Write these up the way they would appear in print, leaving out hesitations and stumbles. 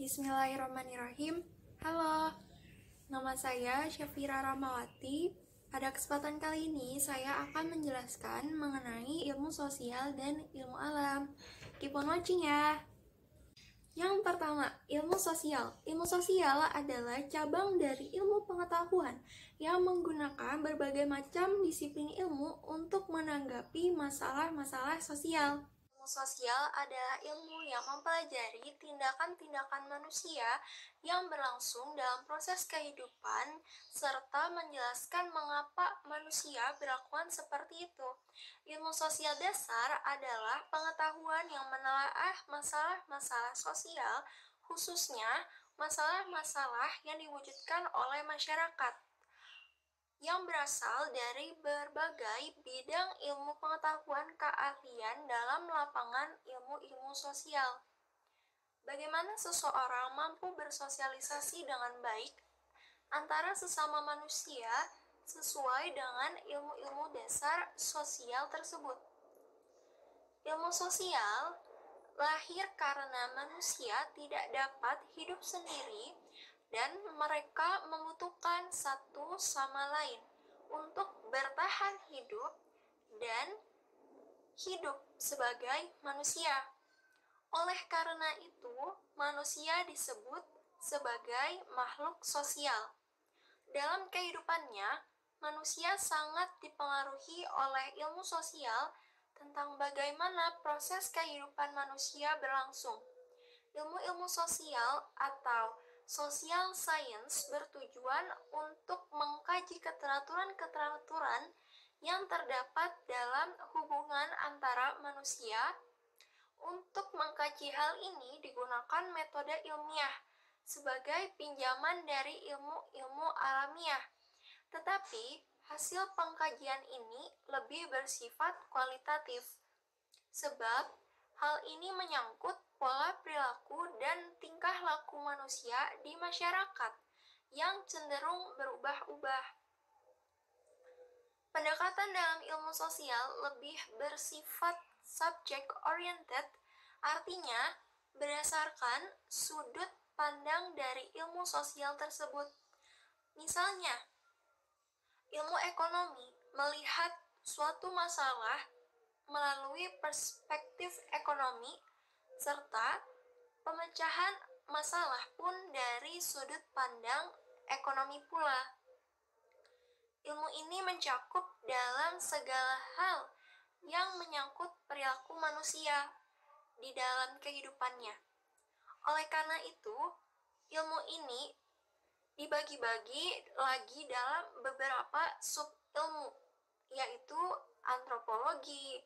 Bismillahirrahmanirrahim. Halo, nama saya Syafira Ramawati. Pada kesempatan kali ini, saya akan menjelaskan mengenai ilmu sosial dan ilmu alam. Keep on watching ya! Yang pertama, ilmu sosial. Ilmu sosial adalah cabang dari ilmu pengetahuan yang menggunakan berbagai macam disiplin ilmu untuk menanggapi masalah-masalah sosial. Ilmu sosial adalah ilmu yang mempelajari tindakan-tindakan manusia yang berlangsung dalam proses kehidupan serta menjelaskan mengapa manusia berlakuan seperti itu. Ilmu sosial dasar adalah pengetahuan yang menelaah masalah-masalah sosial, khususnya masalah-masalah yang diwujudkan oleh masyarakat yang berasal dari berbagai bidang ilmu pengetahuan keahlian dalam lapangan ilmu-ilmu sosial. Bagaimana seseorang mampu bersosialisasi dengan baik antara sesama manusia sesuai dengan ilmu-ilmu dasar sosial tersebut. Ilmu sosial lahir karena manusia tidak dapat hidup sendiri dan mereka membutuhkan satu sama lain untuk bertahan hidup dan hidup sebagai manusia. Oleh karena itu, manusia disebut sebagai makhluk sosial. Dalam kehidupannya, manusia sangat dipengaruhi oleh ilmu sosial tentang bagaimana proses kehidupan manusia berlangsung. Ilmu-ilmu sosial atau social science bertujuan untuk mengkaji keteraturan-keteraturan yang terdapat dalam hubungan antara manusia. Untuk mengkaji hal ini digunakan metode ilmiah sebagai pinjaman dari ilmu-ilmu alamiah. Tetapi hasil pengkajian ini lebih bersifat kualitatif, sebab hal ini menyangkut pola perilaku dan tingkah laku manusia di masyarakat yang cenderung berubah-ubah. Pendekatan dalam ilmu sosial lebih bersifat subject oriented, artinya berdasarkan sudut pandang dari ilmu sosial tersebut. Misalnya, ilmu ekonomi melihat suatu masalah melalui perspektif ekonomi, serta pemecahan masalah pun dari sudut pandang ekonomi pula. Ilmu ini mencakup dalam segala hal yang menyangkut perilaku manusia di dalam kehidupannya. Oleh karena itu, ilmu ini dibagi-bagi lagi dalam beberapa sub-ilmu, yaitu antropologi,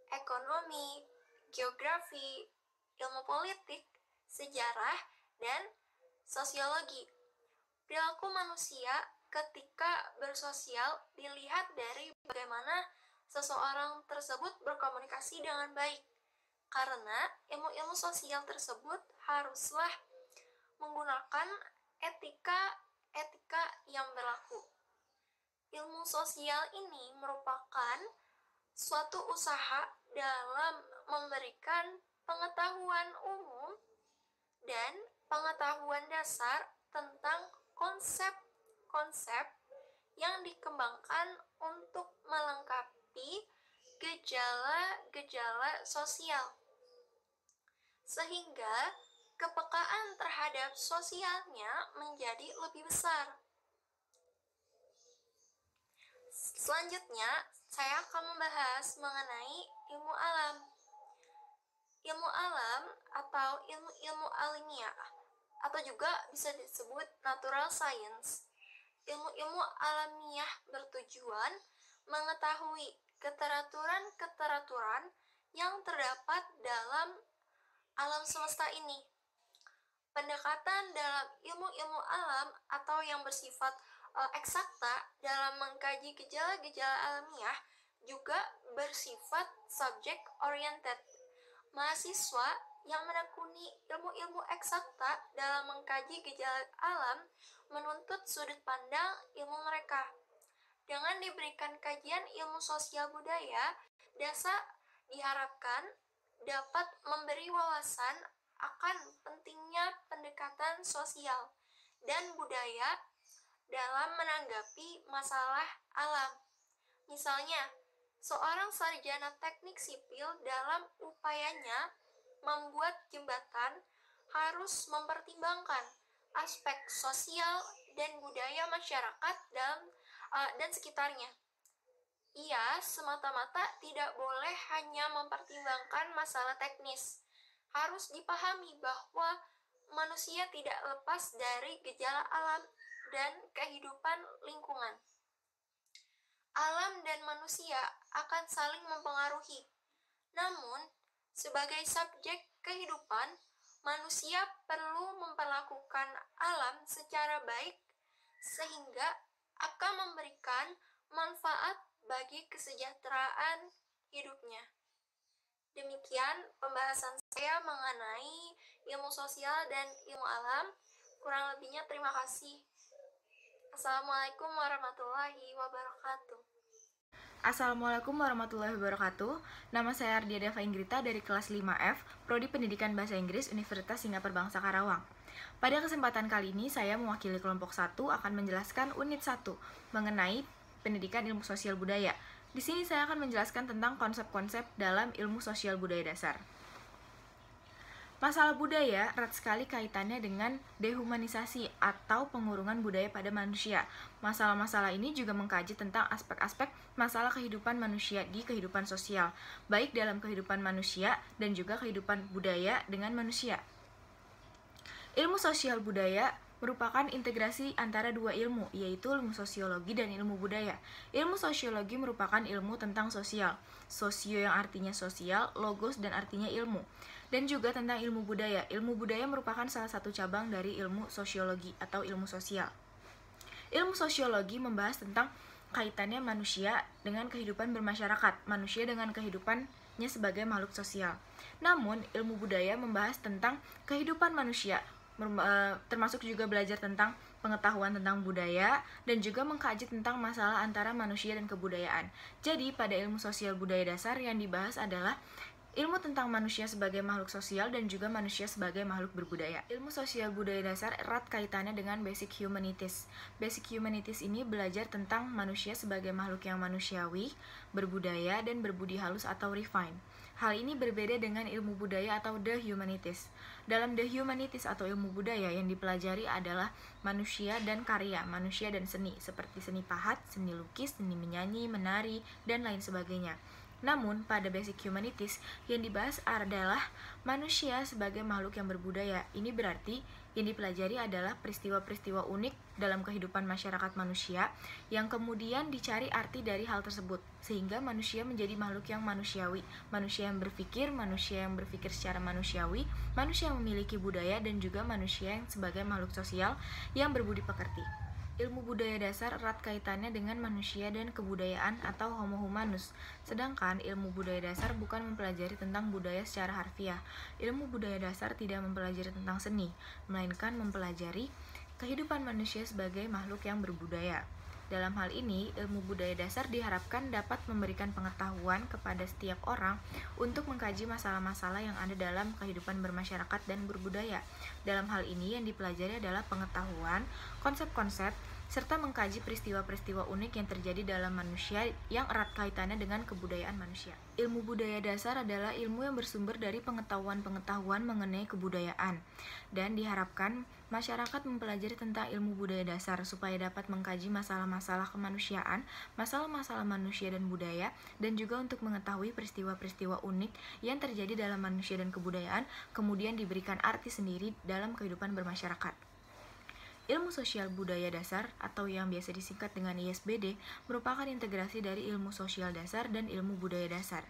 ekonomi, geografi, ilmu politik, sejarah, dan sosiologi. Perilaku manusia ketika bersosial dilihat dari bagaimana seseorang tersebut berkomunikasi dengan baik. Karena ilmu-ilmu sosial tersebut haruslah menggunakan etika yang berlaku. Ilmu sosial ini merupakan suatu usaha dalam memberikan pengetahuan umum dan pengetahuan dasar tentang konsep-konsep yang dikembangkan untuk melengkapi gejala-gejala sosial, sehingga kepekaan terhadap sosialnya menjadi lebih besar. Selanjutnya, saya akan membahas mengenai ilmu alam. Ilmu alam atau ilmu-ilmu alamiah, atau juga bisa disebut natural science. Ilmu-ilmu alamiah bertujuan mengetahui keteraturan-keteraturan yang terdapat dalam alam semesta ini. Pendekatan dalam ilmu-ilmu alam atau yang bersifat eksakta dalam mengkaji gejala-gejala alamiah juga bersifat subject oriented. Mahasiswa yang menekuni ilmu-ilmu eksakta dalam mengkaji gejala alam menuntut sudut pandang ilmu mereka. Dengan diberikan kajian ilmu sosial budaya, DASA diharapkan dapat memberi wawasan akan pentingnya pendekatan pendekatan sosial dan budaya dalam menanggapi masalah alam. Misalnya, seorang sarjana teknik sipil dalam upayanya membuat jembatan harus mempertimbangkan aspek sosial dan budaya masyarakat dan sekitarnya. Ia semata-mata tidak boleh hanya mempertimbangkan masalah teknis. Harus dipahami bahwa manusia tidak lepas dari gejala alam dan kehidupan lingkungan. Alam dan manusia akan saling mempengaruhi. Namun, sebagai subjek kehidupan, manusia perlu memperlakukan alam secara baik sehingga akan memberikan manfaat bagi kesejahteraan hidupnya. Demikian pembahasan saya mengenai ilmu sosial dan ilmu alam. Kurang lebihnya terima kasih. Assalamualaikum warahmatullahi wabarakatuh. Assalamualaikum warahmatullahi wabarakatuh. Nama saya Ardia Deva Inggrita dari kelas 5F, Prodi Pendidikan Bahasa Inggris Universitas Singapura Bangsa Karawang. Pada kesempatan kali ini, saya mewakili kelompok 1 akan menjelaskan unit 1 mengenai pendidikan ilmu sosial budaya. Di sini saya akan menjelaskan tentang konsep-konsep dalam ilmu sosial budaya dasar. Masalah budaya erat sekali kaitannya dengan dehumanisasi atau pengurungan budaya pada manusia. Masalah-masalah ini juga mengkaji tentang aspek-aspek masalah kehidupan manusia di kehidupan sosial, baik dalam kehidupan manusia dan juga kehidupan budaya dengan manusia. Ilmu sosial budaya merupakan integrasi antara dua ilmu, yaitu ilmu sosiologi dan ilmu budaya. Ilmu sosiologi merupakan ilmu tentang sosial, sosio yang artinya sosial, logos dan artinya ilmu, dan juga tentang ilmu budaya. Ilmu budaya merupakan salah satu cabang dari ilmu sosiologi atau ilmu sosial. Ilmu sosiologi membahas tentang kaitannya manusia dengan kehidupan bermasyarakat, manusia dengan kehidupannya sebagai makhluk sosial. Namun, ilmu budaya membahas tentang kehidupan manusia, termasuk juga belajar tentang pengetahuan tentang budaya dan juga mengkaji tentang masalah antara manusia dan kebudayaan. Jadi, pada ilmu sosial budaya dasar yang dibahas adalah ilmu tentang manusia sebagai makhluk sosial dan juga manusia sebagai makhluk berbudaya. Ilmu sosial budaya dasar erat kaitannya dengan basic humanities. Basic humanities ini belajar tentang manusia sebagai makhluk yang manusiawi, berbudaya, dan berbudi halus atau refine. Hal ini berbeda dengan ilmu budaya atau the humanities. Dalam the humanities atau ilmu budaya yang dipelajari adalah manusia dan karya, manusia dan seni, seperti seni pahat, seni lukis, seni menyanyi, menari, dan lain sebagainya. Namun, pada basic humanities yang dibahas adalah manusia sebagai makhluk yang berbudaya. Ini berarti yang dipelajari adalah peristiwa-peristiwa unik dalam kehidupan masyarakat manusia yang kemudian dicari arti dari hal tersebut, sehingga manusia menjadi makhluk yang manusiawi, manusia yang berpikir secara manusiawi, manusia yang memiliki budaya, dan juga manusia yang sebagai makhluk sosial yang berbudi pekerti. Ilmu budaya dasar erat kaitannya dengan manusia dan kebudayaan atau homo humanus, sedangkan ilmu budaya dasar bukan mempelajari tentang budaya secara harfiah. Ilmu budaya dasar tidak mempelajari tentang seni, melainkan mempelajari kehidupan manusia sebagai makhluk yang berbudaya. Dalam hal ini, ilmu budaya dasar diharapkan dapat memberikan pengetahuan kepada setiap orang untuk mengkaji masalah-masalah yang ada dalam kehidupan bermasyarakat dan berbudaya. Dalam hal ini, yang dipelajari adalah pengetahuan, konsep-konsep, serta mengkaji peristiwa-peristiwa unik yang terjadi dalam manusia yang erat kaitannya dengan kebudayaan manusia. Ilmu budaya dasar adalah ilmu yang bersumber dari pengetahuan-pengetahuan mengenai kebudayaan, dan diharapkan masyarakat mempelajari tentang ilmu budaya dasar supaya dapat mengkaji masalah-masalah kemanusiaan, masalah-masalah manusia dan budaya, dan juga untuk mengetahui peristiwa-peristiwa unik yang terjadi dalam manusia dan kebudayaan, kemudian diberikan arti sendiri dalam kehidupan bermasyarakat. Ilmu sosial budaya dasar atau yang biasa disingkat dengan ISBD merupakan integrasi dari ilmu sosial dasar dan ilmu budaya dasar.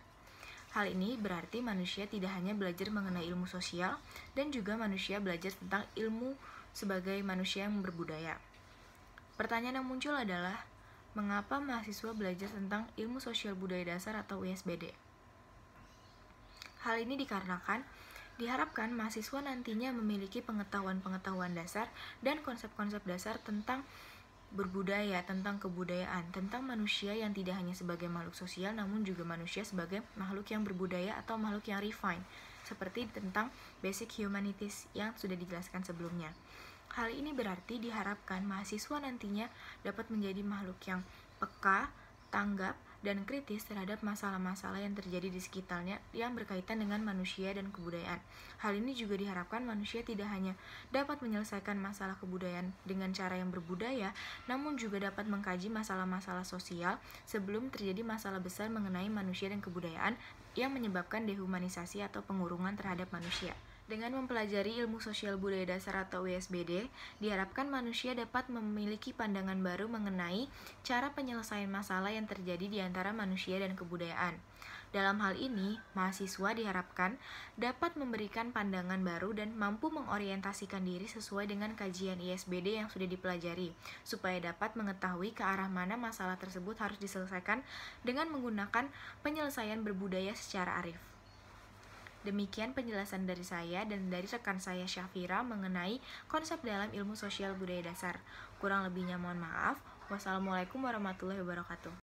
Hal ini berarti manusia tidak hanya belajar mengenai ilmu sosial dan juga manusia belajar tentang ilmu sebagai manusia yang berbudaya. Pertanyaan yang muncul adalah, mengapa mahasiswa belajar tentang ilmu sosial budaya dasar atau ISBD? Hal ini dikarenakan diharapkan mahasiswa nantinya memiliki pengetahuan-pengetahuan dasar dan konsep-konsep dasar tentang berbudaya, tentang kebudayaan, tentang manusia yang tidak hanya sebagai makhluk sosial namun juga manusia sebagai makhluk yang berbudaya atau makhluk yang refine. seperti tentang basic humanities yang sudah dijelaskan sebelumnya. Hal ini berarti diharapkan mahasiswa nantinya dapat menjadi makhluk yang peka, tanggap, dan kritis terhadap masalah-masalah yang terjadi di sekitarnya yang berkaitan dengan manusia dan kebudayaan. Hal ini juga diharapkan manusia tidak hanya dapat menyelesaikan masalah kebudayaan dengan cara yang berbudaya, namun juga dapat mengkaji masalah-masalah sosial sebelum terjadi masalah besar mengenai manusia dan kebudayaan yang menyebabkan dehumanisasi atau pengurungan terhadap manusia. Dengan mempelajari ilmu sosial budaya dasar atau ISBD, diharapkan manusia dapat memiliki pandangan baru mengenai cara penyelesaian masalah yang terjadi di antara manusia dan kebudayaan. Dalam hal ini, mahasiswa diharapkan dapat memberikan pandangan baru dan mampu mengorientasikan diri sesuai dengan kajian ISBD yang sudah dipelajari, supaya dapat mengetahui ke arah mana masalah tersebut harus diselesaikan dengan menggunakan penyelesaian berbudaya secara arif. Demikian penjelasan dari saya dan dari rekan saya Syafira mengenai konsep dalam ilmu sosial budaya dasar. Kurang lebihnya mohon maaf. Wassalamualaikum warahmatullahi wabarakatuh.